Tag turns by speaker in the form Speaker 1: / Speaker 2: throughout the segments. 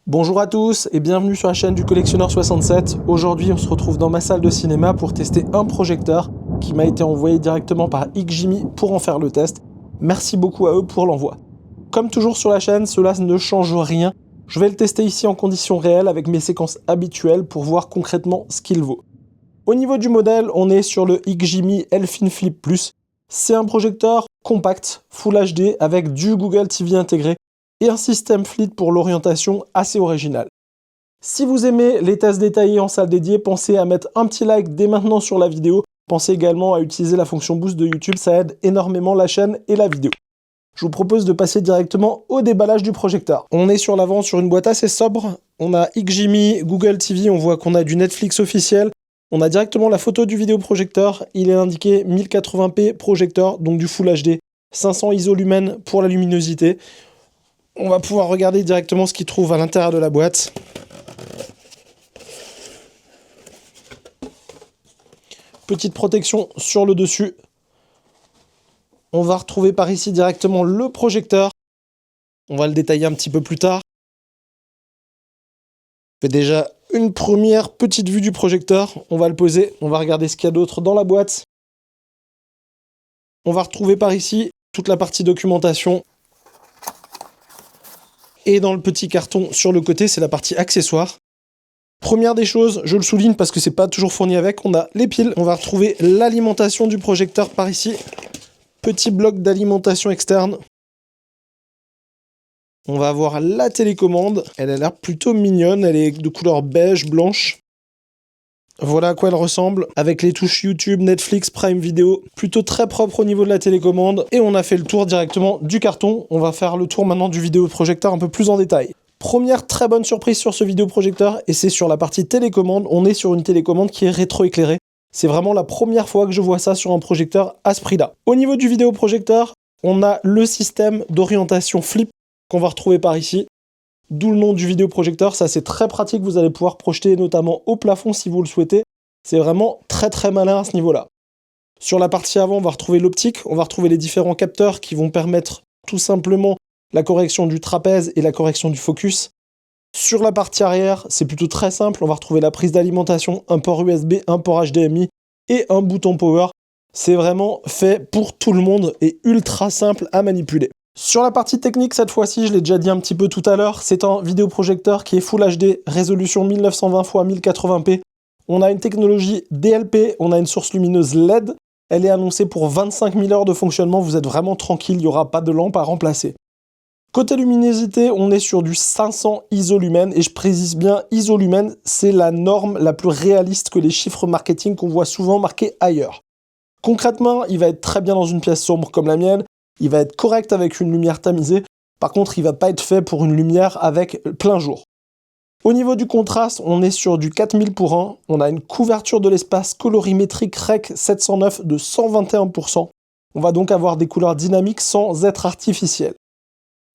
Speaker 1: Bonjour à tous et bienvenue sur la chaîne du Collectionneur 67. Aujourd'hui, on se retrouve dans ma salle de cinéma pour tester un projecteur qui m'a été envoyé directement par XGIMI pour en faire le test. Merci beaucoup à eux pour l'envoi. Comme toujours sur la chaîne, cela ne change rien. Je vais le tester ici en conditions réelles avec mes séquences habituelles pour voir concrètement ce qu'il vaut. Au niveau du modèle, on est sur le XGIMI Elfin Flip Plus. C'est un projecteur compact, Full HD avec du Google TV intégré et un système Fleet pour l'orientation assez original. Si vous aimez les tests détaillés en salle dédiée, pensez à mettre un petit like dès maintenant sur la vidéo. Pensez également à utiliser la fonction boost de YouTube, ça aide énormément la chaîne et la vidéo. Je vous propose de passer directement au déballage du projecteur. On est sur l'avant sur une boîte assez sobre. On a XGIMI, Google TV, on voit qu'on a du Netflix officiel. On a directement la photo du vidéoprojecteur. Il est indiqué 1080p projecteur, donc du Full HD, 500 ISO lumen pour la luminosité. On va pouvoir regarder directement ce qu'il trouve à l'intérieur de la boîte. Petite protection sur le dessus. On va retrouver par ici directement le projecteur. On va le détailler un petit peu plus tard. On fait déjà une première petite vue du projecteur. On va le poser. On va regarder ce qu'il y a d'autre dans la boîte. On va retrouver par ici toute la partie documentation. Et dans le petit carton sur le côté, c'est la partie accessoires. Première des choses, je le souligne parce que c'est pas toujours fourni avec, on a les piles. On va retrouver l'alimentation du projecteur par ici. Petit bloc d'alimentation externe. On va avoir la télécommande. Elle a l'air plutôt mignonne, elle est de couleur beige, blanche. Voilà à quoi elle ressemble, avec les touches YouTube, Netflix, Prime Video, plutôt très propre au niveau de la télécommande. Et on a fait le tour directement du carton. On va faire le tour maintenant du vidéoprojecteur un peu plus en détail. Première très bonne surprise sur ce vidéoprojecteur, et c'est sur la partie télécommande. On est sur une télécommande qui est rétroéclairée. C'est vraiment la première fois que je vois ça sur un projecteur à ce prix-là. Au niveau du vidéoprojecteur, on a le système d'orientation flip qu'on va retrouver par ici. D'où le nom du vidéoprojecteur, ça c'est très pratique, vous allez pouvoir projeter notamment au plafond si vous le souhaitez. C'est vraiment très malin à ce niveau-là. Sur la partie avant, on va retrouver l'optique, on va retrouver les différents capteurs qui vont permettre tout simplement la correction du trapèze et la correction du focus. Sur la partie arrière, c'est plutôt très simple, on va retrouver la prise d'alimentation, un port USB, un port HDMI et un bouton power. C'est vraiment fait pour tout le monde et ultra simple à manipuler. Sur la partie technique, cette fois-ci, je l'ai déjà dit un petit peu tout à l'heure, c'est un vidéoprojecteur qui est Full HD, résolution 1920 x 1080p. On a une technologie DLP, on a une source lumineuse LED. Elle est annoncée pour 25 000 heures de fonctionnement, vous êtes vraiment tranquille, il n'y aura pas de lampe à remplacer. Côté luminosité, on est sur du 500 ISO lumen, et je précise bien ISO lumen, c'est la norme la plus réaliste que les chiffres marketing qu'on voit souvent marqués ailleurs. Concrètement, il va être très bien dans une pièce sombre comme la mienne. Il va être correct avec une lumière tamisée. Par contre, il ne va pas être fait pour une lumière avec plein jour. Au niveau du contraste, on est sur du 4000 pour 1. On a une couverture de l'espace colorimétrique REC 709 de 121%. On va donc avoir des couleurs dynamiques sans être artificielles.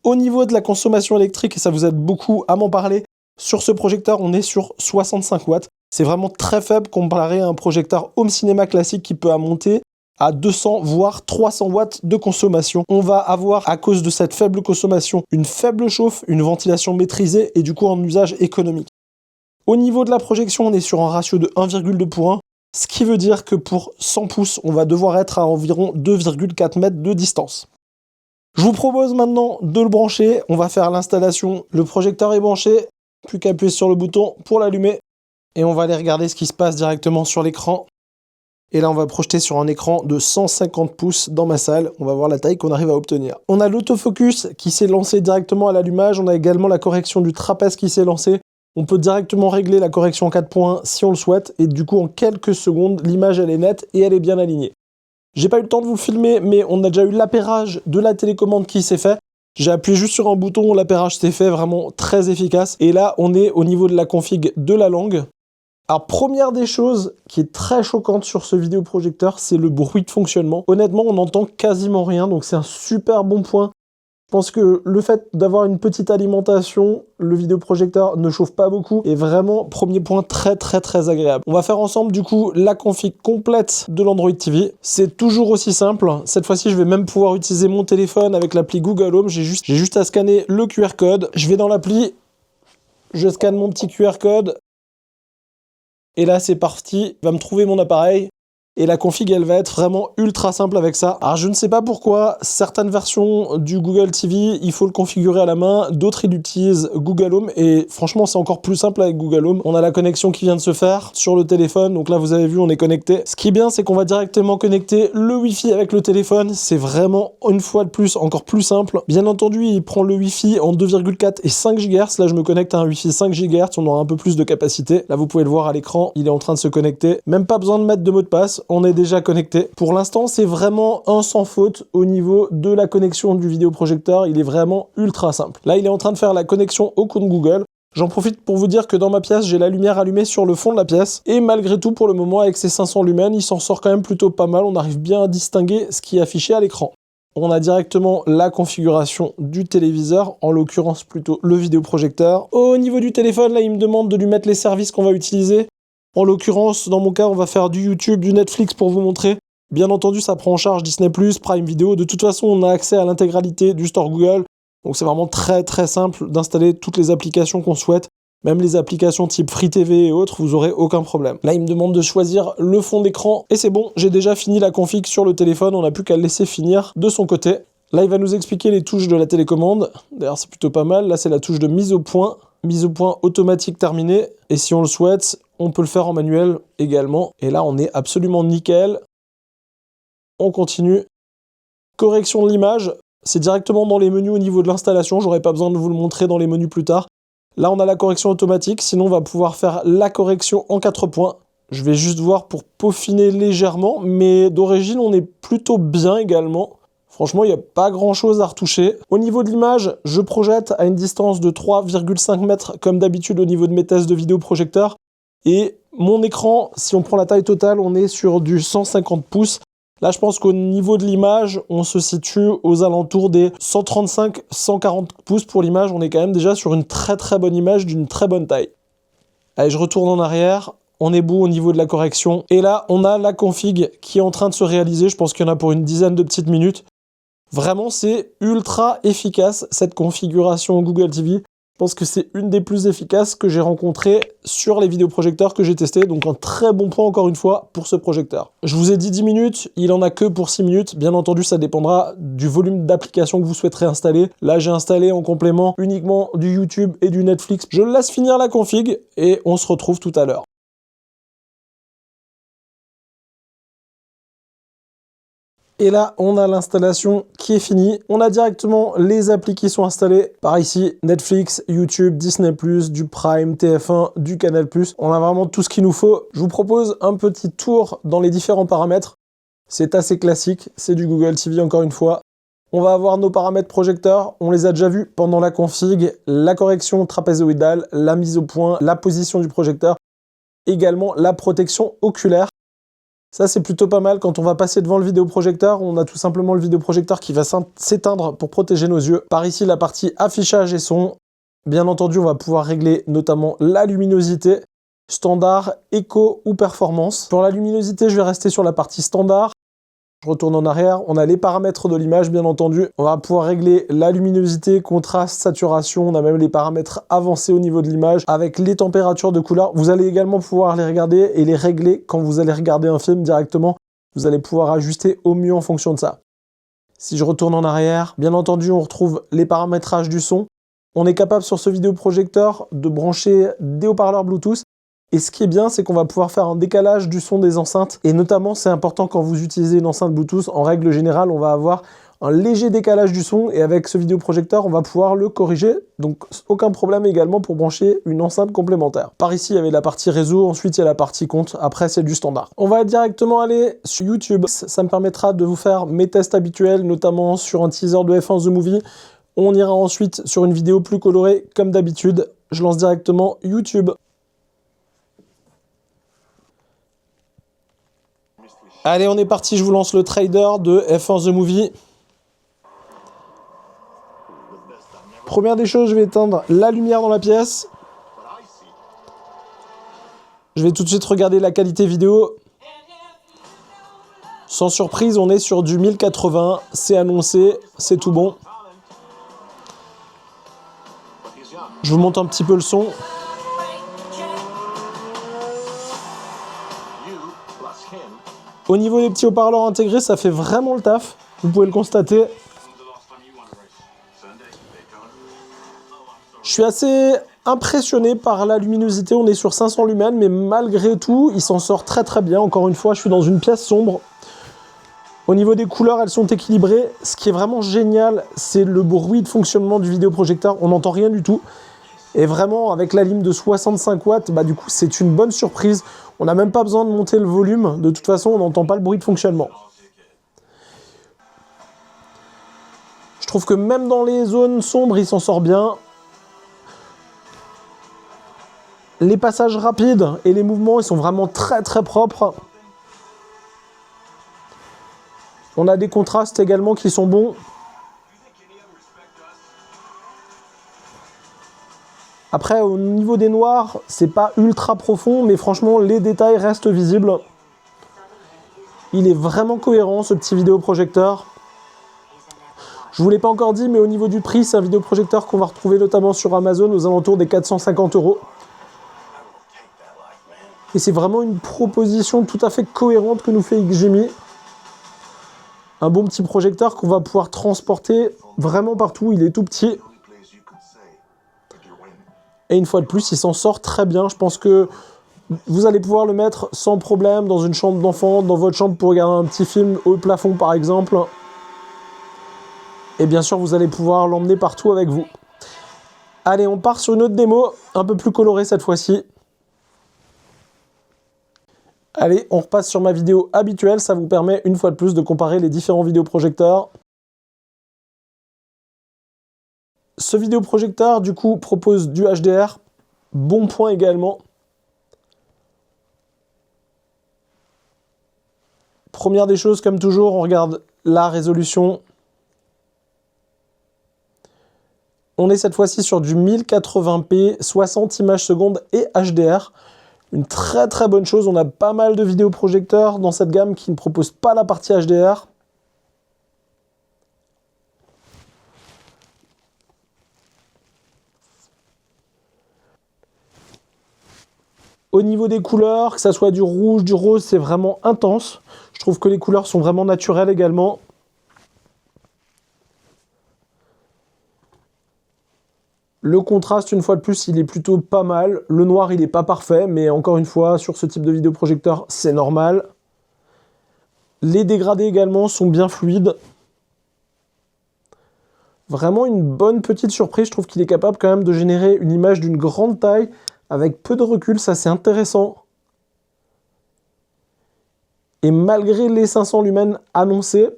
Speaker 1: Au niveau de la consommation électrique, et ça vous aide beaucoup à m'en parler, sur ce projecteur, on est sur 65 watts. C'est vraiment très faible comparé à un projecteur home cinéma classique qui peut monter à 200 voire 300 watts de consommation. On va avoir, à cause de cette faible consommation, une faible chauffe, une ventilation maîtrisée et du coup un usage économique. Au niveau de la projection, on est sur un ratio de 1,2 pour 1, ce qui veut dire que pour 100 pouces, on va devoir être à environ 2,4 mètres de distance. Je vous propose maintenant de le brancher. On va faire l'installation. Le projecteur est branché, plus qu'à appuyer sur le bouton pour l'allumer. Et on va aller regarder ce qui se passe directement sur l'écran. Et là, on va projeter sur un écran de 150 pouces dans ma salle. On va voir la taille qu'on arrive à obtenir. On a l'autofocus qui s'est lancé directement à l'allumage. On a également la correction du trapèze qui s'est lancée. On peut directement régler la correction en 4 points si on le souhaite. Et du coup, en quelques secondes, l'image, elle est nette et elle est bien alignée. J'ai pas eu le temps de vous filmer, mais on a déjà eu l'appairage de la télécommande qui s'est fait. J'ai appuyé juste sur un bouton, l'appairage s'est fait, vraiment très efficace. Et là, on est au niveau de la config de la langue. Alors, première des choses qui est très choquante sur ce vidéoprojecteur, c'est le bruit de fonctionnement. Honnêtement, on n'entend quasiment rien, donc c'est un super bon point. Je pense que le fait d'avoir une petite alimentation, le vidéoprojecteur ne chauffe pas beaucoup, et vraiment, premier point très agréable. On va faire ensemble, du coup, la config complète de l'Android TV. C'est toujours aussi simple. Cette fois-ci, je vais même pouvoir utiliser mon téléphone avec l'appli Google Home. J'ai juste à scanner le QR code. Je vais dans l'appli. Je scanne mon petit QR code. Et là, c'est parti. Il va me trouver mon appareil. Et la config, elle va être vraiment ultra simple avec ça. Alors, je ne sais pas pourquoi, certaines versions du Google TV, il faut le configurer à la main. D'autres, ils utilisent Google Home. Et franchement, c'est encore plus simple avec Google Home. On a la connexion qui vient de se faire sur le téléphone. Donc là, vous avez vu, on est connecté. Ce qui est bien, c'est qu'on va directement connecter le Wi-Fi avec le téléphone. C'est vraiment, une fois de plus, encore plus simple. Bien entendu, il prend le Wi-Fi en 2,4 et 5 GHz. Là, je me connecte à un Wi-Fi 5 GHz. On aura un peu plus de capacité. Là, vous pouvez le voir à l'écran. Il est en train de se connecter. Même pas besoin de mettre de mot de passe. On est déjà connecté. Pour l'instant, c'est vraiment un sans faute au niveau de la connexion du vidéoprojecteur. Il est vraiment ultra simple. Là, il est en train de faire la connexion au compte Google. J'en profite pour vous dire que dans ma pièce, j'ai la lumière allumée sur le fond de la pièce. Et malgré tout, pour le moment, avec ces 500 lumens, il s'en sort quand même plutôt pas mal. On arrive bien à distinguer ce qui est affiché à l'écran. On a directement la configuration du téléviseur, en l'occurrence plutôt le vidéoprojecteur. Au niveau du téléphone, là, il me demande de lui mettre les services qu'on va utiliser. En l'occurrence, dans mon cas, on va faire du YouTube, du Netflix pour vous montrer. Bien entendu, ça prend en charge Disney+, Prime Video. De toute façon, on a accès à l'intégralité du store Google. Donc c'est vraiment très très simple d'installer toutes les applications qu'on souhaite. Même les applications type Free TV et autres, vous n'aurez aucun problème. Là, il me demande de choisir le fond d'écran. Et c'est bon, j'ai déjà fini la config sur le téléphone. On n'a plus qu'à le laisser finir de son côté. Là, il va nous expliquer les touches de la télécommande. D'ailleurs, c'est plutôt pas mal. Là, c'est la touche de mise au point. Mise au point automatique terminée. Et si on le souhaite, on peut le faire en manuel également. Et là, on est absolument nickel. On continue. Correction de l'image. C'est directement dans les menus au niveau de l'installation. J'aurais pas besoin de vous le montrer dans les menus plus tard. Là, on a la correction automatique. Sinon, on va pouvoir faire la correction en 4 points. Je vais juste voir pour peaufiner légèrement. Mais d'origine, on est plutôt bien également. Franchement, il n'y a pas grand-chose à retoucher. Au niveau de l'image, je projette à une distance de 3,5 mètres, comme d'habitude au niveau de mes tests de vidéoprojecteur. Et mon écran, si on prend la taille totale, on est sur du 150 pouces. Là, je pense qu'au niveau de l'image, on se situe aux alentours des 135-140 pouces pour l'image. On est quand même déjà sur une très très bonne image d'une très bonne taille. Allez, je retourne en arrière. On est beau au niveau de la correction. Et là, on a la config qui est en train de se réaliser. Je pense qu'il y en a pour une dizaine de petites minutes. Vraiment, c'est ultra efficace, cette configuration Google TV. Je pense que c'est une des plus efficaces que j'ai rencontrées sur les vidéoprojecteurs que j'ai testés. Donc un très bon point encore une fois pour ce projecteur. Je vous ai dit 10 minutes, il en a que pour 6 minutes. Bien entendu, ça dépendra du volume d'applications que vous souhaiterez installer. Là, j'ai installé en complément uniquement du YouTube et du Netflix. Je laisse finir la config et on se retrouve tout à l'heure. Et là, on a l'installation qui est finie. On a directement les applis qui sont installées par ici. Netflix, YouTube, Disney+, du Prime, TF1, du Canal+. On a vraiment tout ce qu'il nous faut. Je vous propose un petit tour dans les différents paramètres. C'est assez classique, c'est du Google TV encore une fois. On va avoir nos paramètres projecteurs, on les a déjà vus pendant la config. La correction trapézoïdale, la mise au point, la position du projecteur. Également la protection oculaire. Ça, c'est plutôt pas mal. Quand on va passer devant le vidéoprojecteur, on a tout simplement le vidéoprojecteur qui va s'éteindre pour protéger nos yeux. Par ici, la partie affichage et son. Bien entendu, on va pouvoir régler notamment la luminosité, standard, éco ou performance. Pour la luminosité, je vais rester sur la partie standard. Je retourne en arrière, on a les paramètres de l'image bien entendu. On va pouvoir régler la luminosité, contraste, saturation. On a même les paramètres avancés au niveau de l'image avec les températures de couleur. Vous allez également pouvoir les regarder et les régler quand vous allez regarder un film directement. Vous allez pouvoir ajuster au mieux en fonction de ça. Si je retourne en arrière, bien entendu on retrouve les paramétrages du son. On est capable sur ce vidéoprojecteur de brancher des haut-parleurs Bluetooth. Et ce qui est bien, c'est qu'on va pouvoir faire un décalage du son des enceintes. Et notamment, c'est important quand vous utilisez une enceinte Bluetooth. En règle générale, on va avoir un léger décalage du son. Et avec ce vidéoprojecteur, on va pouvoir le corriger. Donc, aucun problème également pour brancher une enceinte complémentaire. Par ici, il y avait la partie réseau. Ensuite, il y a la partie compte. Après, c'est du standard. On va directement aller sur YouTube. Ça me permettra de vous faire mes tests habituels, notamment sur un teaser de F1 The Movie. On ira ensuite sur une vidéo plus colorée, comme d'habitude. Je lance directement YouTube. Allez, on est parti, je vous lance le trader de F1 The Movie. Première des choses, je vais éteindre la lumière dans la pièce. Je vais tout de suite regarder la qualité vidéo. Sans surprise, on est sur du 1080, c'est annoncé, c'est tout bon. Je vous monte un petit peu le son. Au niveau des petits haut-parleurs intégrés, ça fait vraiment le taf. Vous pouvez le constater. Je suis assez impressionné par la luminosité. On est sur 500 lumens, mais malgré tout, il s'en sort très très bien. Encore une fois, je suis dans une pièce sombre. Au niveau des couleurs, elles sont équilibrées. Ce qui est vraiment génial, c'est le bruit de fonctionnement du vidéoprojecteur. On n'entend rien du tout. Et vraiment, avec la lime de 65 watts, du coup, c'est une bonne surprise. On n'a même pas besoin de monter le volume. De toute façon, on n'entend pas le bruit de fonctionnement. Je trouve que même dans les zones sombres, il s'en sort bien. Les passages rapides et les mouvements, ils sont vraiment très très propres. On a des contrastes également qui sont bons. Après, au niveau des noirs, c'est pas ultra profond, mais franchement, les détails restent visibles. Il est vraiment cohérent, ce petit vidéoprojecteur. Je vous l'ai pas encore dit, mais au niveau du prix, c'est un vidéoprojecteur qu'on va retrouver notamment sur Amazon aux alentours des 450 €. Et c'est vraiment une proposition tout à fait cohérente que nous fait XGIMI. Un bon petit projecteur qu'on va pouvoir transporter vraiment partout. Il est tout petit. Et une fois de plus, il s'en sort très bien. Je pense que vous allez pouvoir le mettre sans problème dans une chambre d'enfant, dans votre chambre pour regarder un petit film au plafond par exemple. Et bien sûr, vous allez pouvoir l'emmener partout avec vous. Allez, on part sur une autre démo, un peu plus colorée cette fois-ci. Allez, on repasse sur ma vidéo habituelle. Ça vous permet une fois de plus de comparer les différents vidéoprojecteurs. Ce vidéoprojecteur, du coup, propose du HDR. Bon point également. Première des choses, comme toujours, on regarde la résolution. On est cette fois-ci sur du 1080p, 60 images secondes et HDR. Une très très bonne chose. On a pas mal de vidéoprojecteurs dans cette gamme qui ne proposent pas la partie HDR. Au niveau des couleurs, que ça soit du rouge, du rose, c'est vraiment intense. Je trouve que les couleurs sont vraiment naturelles également. Le contraste, une fois de plus, il est plutôt pas mal. Le noir, il n'est pas parfait, mais encore une fois, sur ce type de vidéoprojecteur, c'est normal. Les dégradés également sont bien fluides. Vraiment une bonne petite surprise. Je trouve qu'il est capable quand même de générer une image d'une grande taille avec peu de recul. Ça, c'est intéressant. Et malgré les 500 lumens annoncés,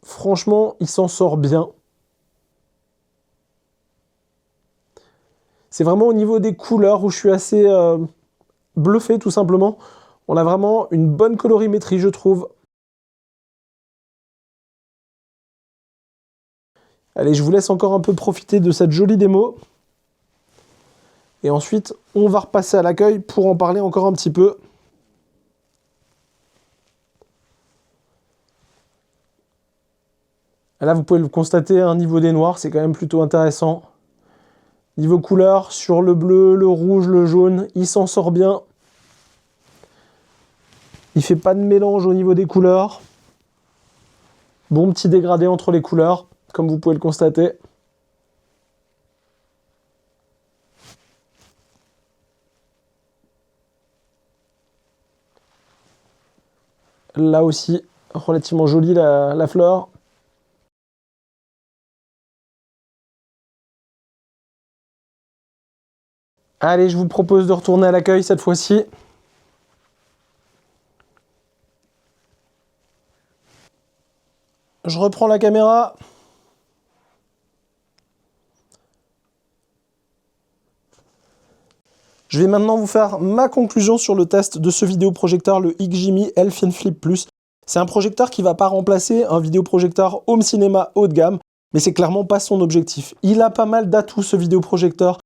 Speaker 1: franchement, il s'en sort bien. C'est vraiment au niveau des couleurs où je suis assez bluffé, tout simplement. On a vraiment une bonne colorimétrie, je trouve. Allez, je vous laisse encore un peu profiter de cette jolie démo. Et ensuite, on va repasser à l'accueil pour en parler encore un petit peu. Là, vous pouvez le constater, un niveau des noirs, c'est quand même plutôt intéressant. Niveau couleur, sur le bleu, le rouge, le jaune, il s'en sort bien. Il ne fait pas de mélange au niveau des couleurs. Bon petit dégradé entre les couleurs, comme vous pouvez le constater. Là aussi, relativement jolie la fleur. Allez, je vous propose de retourner à l'accueil cette fois-ci. Je reprends la caméra. Je vais maintenant vous faire ma conclusion sur le test de ce vidéoprojecteur, le XGIMI Elfin Flip Plus. C'est un projecteur qui ne va pas remplacer un vidéoprojecteur home cinéma haut de gamme, mais c'est clairement pas son objectif. Il a pas mal d'atouts ce vidéoprojecteur,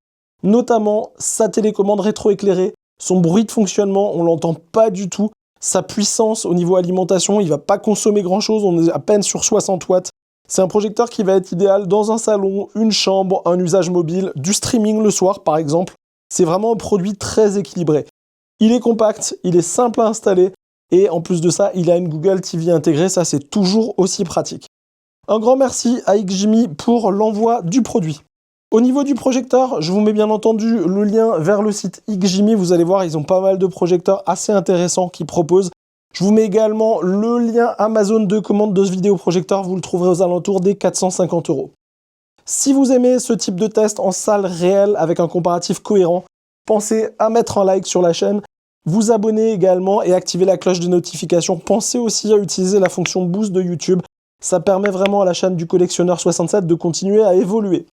Speaker 1: notamment sa télécommande rétroéclairée, son bruit de fonctionnement, on l'entend pas du tout, sa puissance au niveau alimentation, il va pas consommer grand chose, on est à peine sur 60 watts, C'est un projecteur qui va être idéal dans un salon, une chambre, un usage mobile, du streaming le soir par exemple. C'est vraiment un produit très équilibré. Il est compact, il est simple à installer et en plus de ça, il a une Google TV intégrée, ça c'est toujours aussi pratique. Un grand merci à XGIMI pour l'envoi du produit. Au niveau du projecteur, je vous mets bien entendu le lien vers le site XGIMI. Vous allez voir, ils ont pas mal de projecteurs assez intéressants qu'ils proposent. Je vous mets également le lien Amazon de commande de ce vidéoprojecteur. Vous le trouverez aux alentours des 450 €. Si vous aimez ce type de test en salle réelle avec un comparatif cohérent, pensez à mettre un like sur la chaîne, vous abonner également et activer la cloche de notification. Pensez aussi à utiliser la fonction boost de YouTube. Ça permet vraiment à la chaîne du Collectionneur 67 de continuer à évoluer.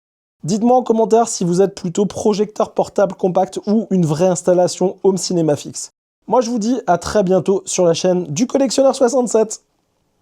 Speaker 1: Dites-moi en commentaire si vous êtes plutôt projecteur portable compact ou une vraie installation home cinéma fixe. Moi je vous dis à très bientôt sur la chaîne du Collectionneur 67.